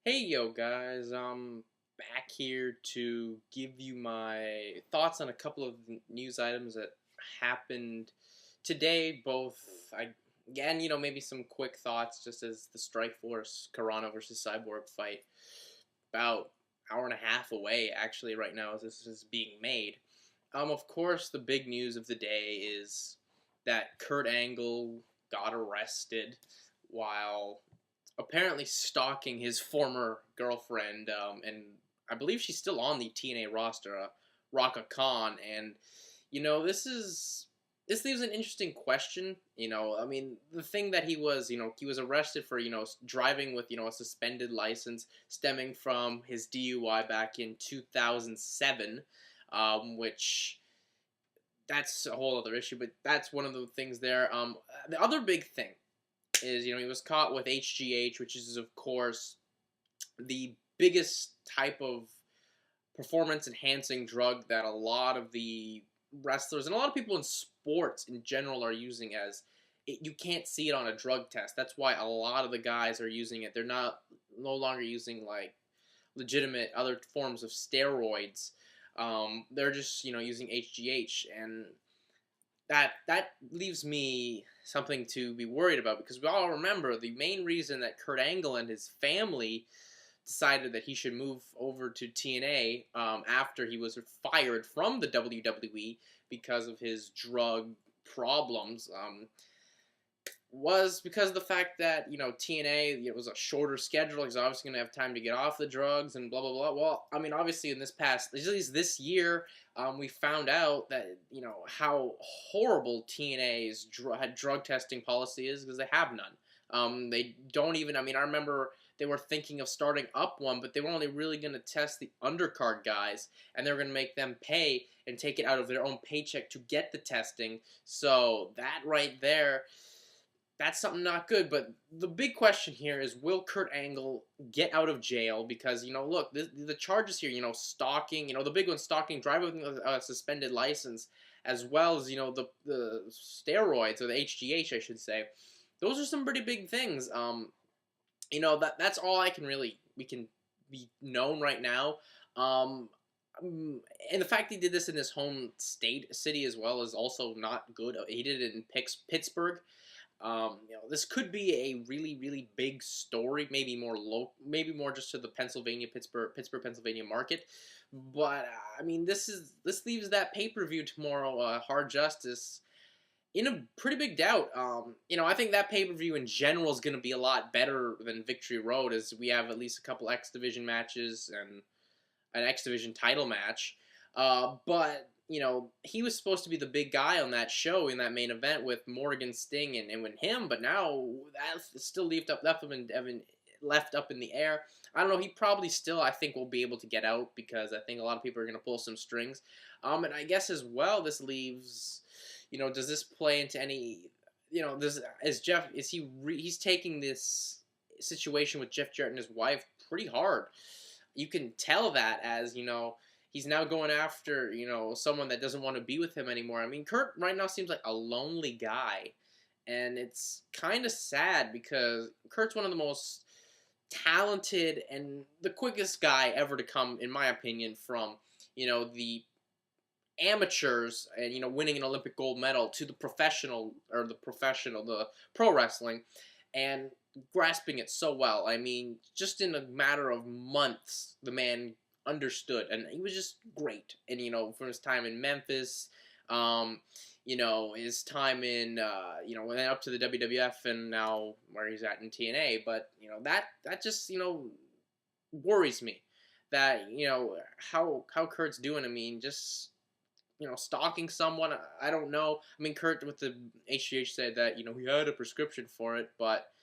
Hey yo guys, I'm back here to give you my thoughts on a couple of news items that happened today. Both, again, maybe some quick thoughts just as the Strikeforce Karana versus Cyborg fight about hour and a half away actually right now as this is being made. Of course, the big news of the day is that Kurt Angle got arrested while apparently stalking his former girlfriend, and I believe she's still on the TNA roster, Raka Khan. And this leaves an interesting question. I mean, the thing that he was arrested for, driving with a suspended license stemming from his DUI back in 2007, which that's a whole other issue. But that's one of the things there. The other big thing is he was caught with HGH, which is of course the biggest type of performance enhancing drug that a lot of the wrestlers and a lot of people in sports in general are using as you can't see it on a drug test. That's why a lot of the guys are using it. They're no longer using like legitimate other forms of steroids. They're just using HGH, and that leaves me something to be worried about, because we all remember the main reason that Kurt Angle and his family decided that he should move over to TNA after he was fired from the WWE because of his drug problems, was because of the fact that TNA, it was a shorter schedule. He's obviously going to have time to get off the drugs and blah blah blah. Well, I mean, obviously in at least this year, we found out that how horrible TNA's drug testing policy is, because they have none. They don't even. I mean, I remember they were thinking of starting up one, but they were only really going to test the undercard guys, and they were going to make them pay and take it out of their own paycheck to get the testing. So that right there, that's something not good. But the big question here is, will Kurt Angle get out of jail? Because, look, the charges here, stalking, the big one, stalking, driving with a suspended license, as well as, the steroids, or the HGH, I should say. Those are some pretty big things. That's all we can be known right now. And the fact he did this in his home city as well is also not good. He did it in Pittsburgh. This could be a really, really big story. Maybe more just to the Pittsburgh, Pennsylvania market. But I mean, this leaves that pay-per-view tomorrow, Hard Justice, in a pretty big doubt. I think that pay-per-view in general is going to be a lot better than Victory Road, as we have at least a couple X Division matches and an X Division title match. But he was supposed to be the big guy on that show in that main event with Morgan, Sting, and with him. But now that's still left up in the air. I don't know. He probably still, I think, will be able to get out, because I think a lot of people are going to pull some strings. And I guess as well, this leaves, does this play into any, he's taking this situation with Jeff Jarrett and his wife pretty hard. You can tell that, as he's now going after someone that doesn't want to be with him anymore. I mean, Kurt right now seems like a lonely guy, and it's kind of sad, because Kurt's one of the most talented and the quickest guy ever to come, in my opinion, from the amateurs and winning an Olympic gold medal to the pro wrestling, and grasping it so well. I mean, just in a matter of months, the man understood, and he was just great. And from his time in Memphis, his time in went up to the WWF, and now where he's at in TNA. But that just worries me, that how Kurt's doing. I mean, just stalking someone, I don't know. I mean, Kurt with the HGH said that he had a prescription for it, but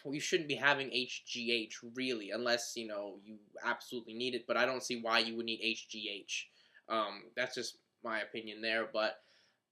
we shouldn't be having HGH really, unless you absolutely need it. But I don't see why you would need HGH. That's just my opinion there. But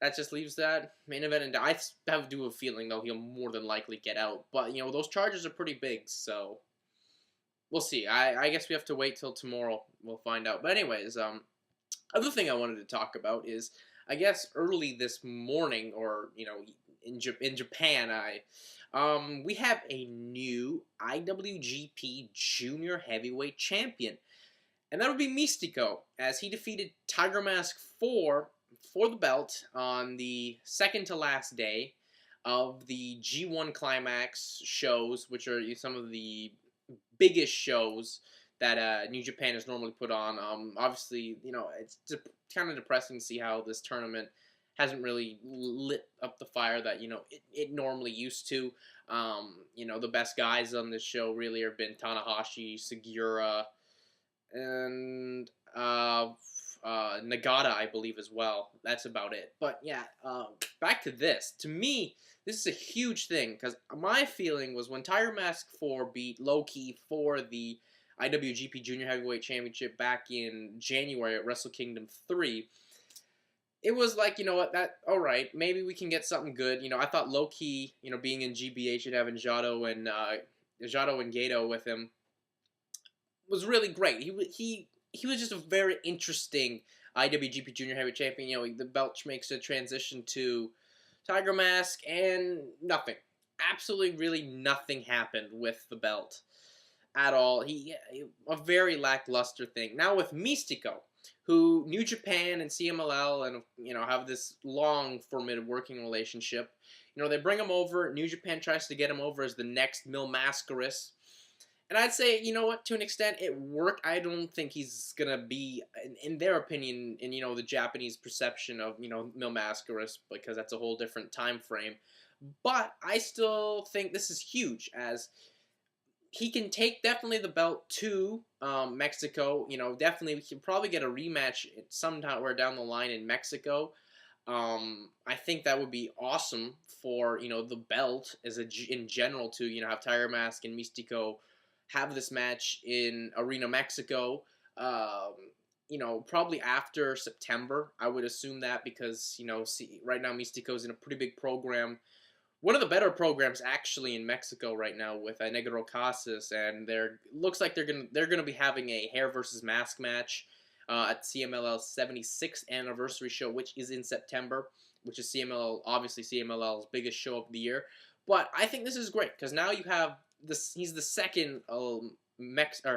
that just leaves that main event, and I have a feeling though he'll more than likely get out. But those charges are pretty big, so we'll see. I guess we have to wait till tomorrow. We'll find out. But anyways, other thing I wanted to talk about is, I guess early this morning, or in Japan. We have a new IWGP Junior Heavyweight Champion, and that would be Mistico, as he defeated Tiger Mask 4 for the belt on the second to last day of the G1 Climax shows, which are some of the biggest shows that New Japan has normally put on. Obviously, it's kind of depressing to see how this tournament hasn't really lit up the fire that it normally used to. The best guys on this show really have been Tanahashi, Sugiura, and Nagata, I believe, as well. That's about it. But yeah, back to this. To me, this is a huge thing, because my feeling was when Tiger Mask 4 beat Low-Key for the IWGP Junior Heavyweight Championship back in January at Wrestle Kingdom 3, it was like, alright, maybe we can get something good. I thought Low-Key, being in GBH and having Jado and Gato with him was really great. He was just a very interesting IWGP Junior Heavyweight Champion. The belt makes a transition to Tiger Mask, and nothing. Absolutely, really nothing happened with the belt at all. A very lackluster thing. Now with Mistico, who New Japan and CMLL and have this long formidable working relationship. They bring him over. New Japan tries to get him over as the next Mil Mascaras. And I'd say, to an extent, it worked. I don't think he's going to be, in their opinion, in, the Japanese perception of, Mil Mascaras, because that's a whole different time frame. But I still think this is huge, as he can take definitely the belt to Mexico. Definitely we can probably get a rematch sometime down the line in Mexico. I think that would be awesome for, the belt in general to, have Tiger Mask and Mistico have this match in Arena Mexico, probably after September. I would assume that, because, right now Mistico's in a pretty big program. One of the better programs actually in Mexico right now with Negro Casas, and looks like they're gonna be having a hair versus mask match at CMLL's 76th anniversary show, which is in September, which is obviously CMLL's biggest show of the year. But I think this is great, because now you have he's the second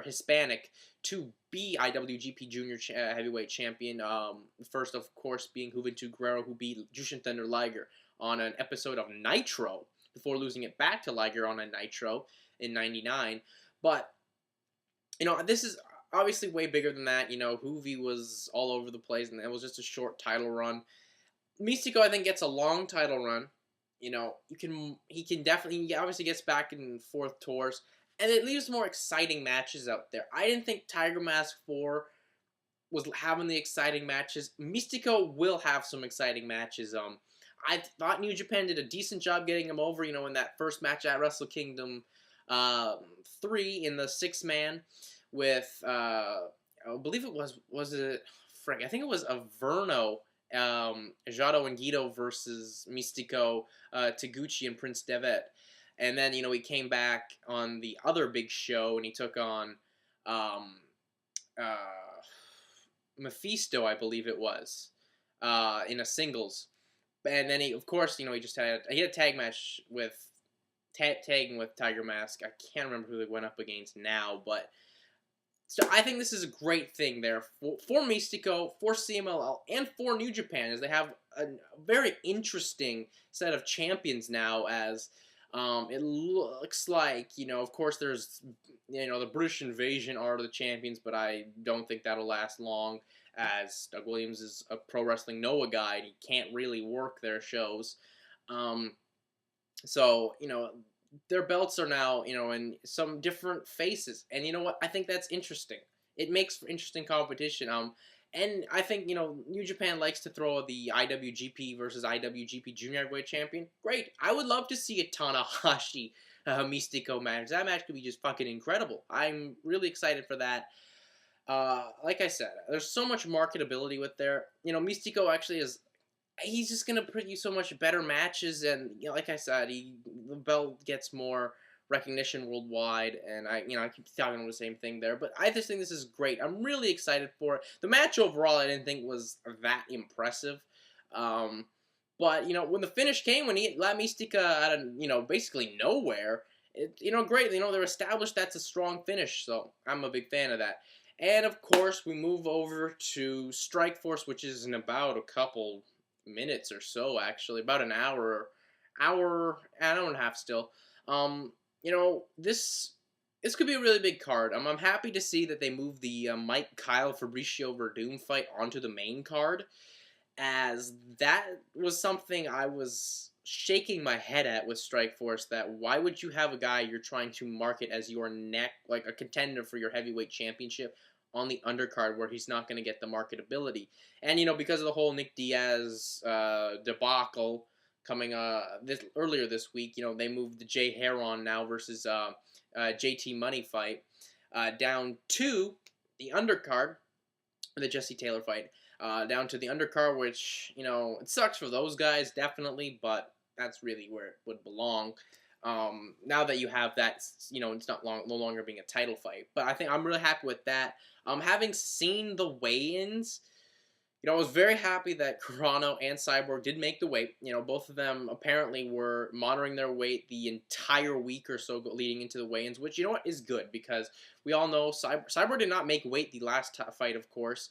Hispanic to be IWGP Junior Heavyweight Champion. The first, of course, being Juventud Guerrero, who beat Jushin Thunder Liger on an episode of Nitro before losing it back to Liger on a Nitro in '99. But this is obviously way bigger than that. Juvi was all over the place, and it was just a short title run. Mistico, I think, gets a long title run. He obviously gets back and forth tours, and it leaves more exciting matches out there. I didn't think Tiger Mask 4 was having the exciting matches. Mistico will have some exciting matches. I thought New Japan did a decent job getting him over, in that first match at Wrestle Kingdom 3 in the 6-man with, I believe it was it, Frank, I think it was Averno, Jado and Guido versus Mistico, Taguchi, and Prince Devitt. And then, he came back on the other big show, and he took on Mephisto, I believe it was, in a singles. And then he had a tag match with tagging with Tiger Mask. I can't remember who they went up against now, but so I think this is a great thing there for Mistico, for CMLL, and for New Japan, as they have a very interesting set of champions now, as it looks like, of course there's, the British Invasion are the champions, but I don't think that'll last long, as Doug Williams is a Pro Wrestling Noah guy, and he can't really work their shows. So, their belts are now, in some different faces. And you know what? I think that's interesting. It makes for interesting competition. And I think, New Japan likes to throw the IWGP versus IWGP Junior Heavyweight Champion. Great. I would love to see a Tanahashi Mistico match. That match could be just fucking incredible. I'm really excited for that. Like I said, there's so much marketability with there. Mistico actually he's just gonna put you so much better matches, and like I said, the belt gets more recognition worldwide, and I keep talking about the same thing there, but I just think this is great. I'm really excited for it. The match overall, I didn't think was that impressive. But when the finish came, when he let Mistico out of basically nowhere, great. They're established that's a strong finish, so I'm a big fan of that. And of course, we move over to Strikeforce, which is in about a couple minutes or so, actually, about an hour and a half still. Um, this could be a really big card. I'm happy to see that they moved the Mike Kyle Fabricio Verdum fight onto the main card, as that was something I was shaking my head at with Strikeforce. That why would you have a guy you're trying to market as your neck, like a contender for your heavyweight championship, on the undercard where he's not going to get the marketability? And because of the whole Nick Diaz debacle coming earlier this week, they moved the Jay Heron now versus JT Money fight down to the undercard, the Jesse Taylor fight. Down to the undercard, which, it sucks for those guys, definitely, but that's really where it would belong. Now that you have that, it's no longer being a title fight. But I think I'm really happy with that. Having seen the weigh-ins, I was very happy that Carano and Cyborg did make the weight. Both of them apparently were monitoring their weight the entire week or so leading into the weigh-ins, which, is good, because we all know Cyborg did not make weight the last fight, of course.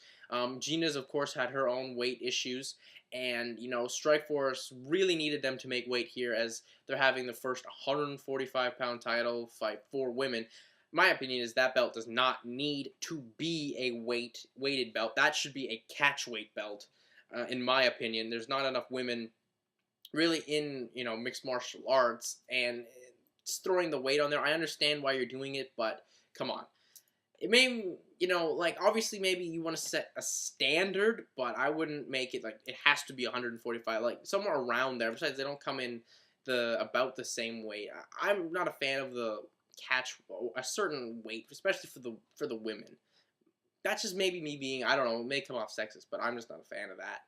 Gina's, of course, had her own weight issues, and, Strikeforce really needed them to make weight here, as they're having the first 145-pound title fight for women. My opinion is that belt does not need to be a weighted belt. That should be a catch weight belt, in my opinion. There's not enough women really in mixed martial arts, and it's throwing the weight on there. I understand why you're doing it, but come on. It may, obviously maybe you want to set a standard, but I wouldn't make it like it has to be 145, like somewhere around there. Besides, they don't come in about the same weight. I'm not a fan of the catch a certain weight, especially for the women. That's just maybe me being, I don't know, it may come off sexist, but I'm just not a fan of that.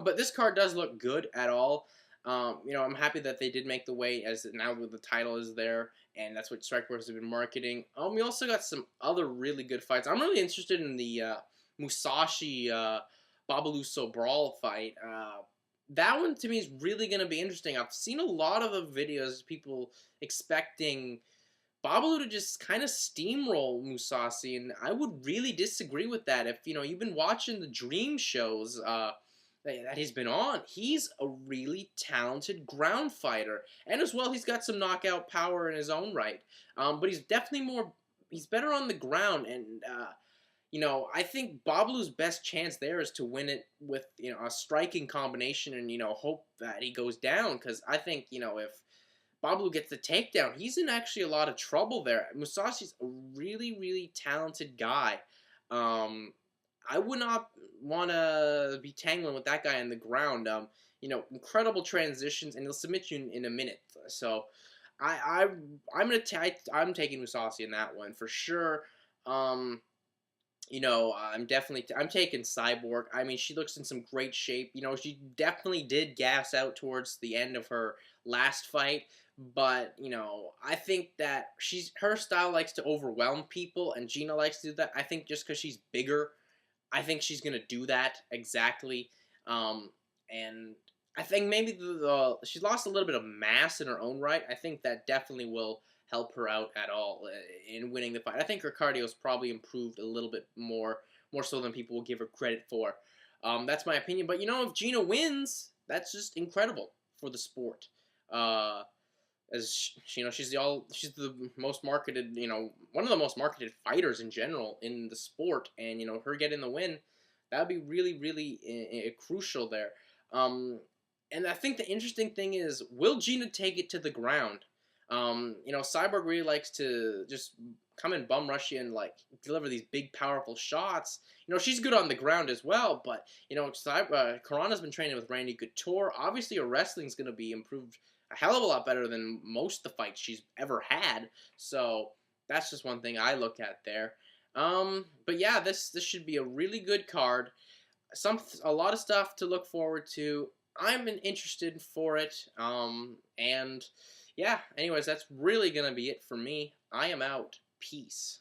But this card does look good at all. I'm happy that they did make the weight, as now the title is there, and that's what Strikeforce has been marketing. We also got some other really good fights. I'm really interested in the Musashi Babalu Sobral fight. That one to me is really going to be interesting. I've seen a lot of the videos, people expecting Babalu to just kind of steamroll Musashi, and I would really disagree with that. If you've been watching the Dream shows that he's been on, he's a really talented ground fighter, and as well he's got some knockout power in his own right. But he's definitely he's better on the ground, and I think Babalu's best chance there is to win it with a striking combination, and hope that he goes down, because I think if Babalu gets the takedown, he's in actually a lot of trouble there. Musashi's a really, really talented guy. I would not want to be tangling with that guy on the ground. Incredible transitions, and he'll submit you in a minute. So, I'm taking Musashi in that one for sure. I'm taking Cyborg. I mean, she looks in some great shape. She definitely did gas out towards the end of her last fight. But, I think that her style likes to overwhelm people, and Gina likes to do that. I think just because she's bigger, I think she's going to do that exactly. And I think maybe she lost a little bit of mass in her own right. I think that definitely will help her out at all in winning the fight. I think her cardio's probably improved a little bit more so than people will give her credit for. That's my opinion. But, if Gina wins, that's just incredible for the sport. As she's the most marketed, one of the most marketed fighters in general in the sport, and her getting the win, that would be really, really crucial there. And I think the interesting thing is, will Gina take it to the ground? Cyborg really likes to just come and bum rush you and deliver these big, powerful shots. She's good on the ground as well, but Carano's been training with Randy Couture. Obviously, her wrestling's going to be improved a hell of a lot better than most of the fights she's ever had. So that's just one thing I look at there. But yeah, this should be a really good card. A lot of stuff to look forward to. I'm interested for it. And yeah, anyways, that's really gonna be it for me. I am out. Peace.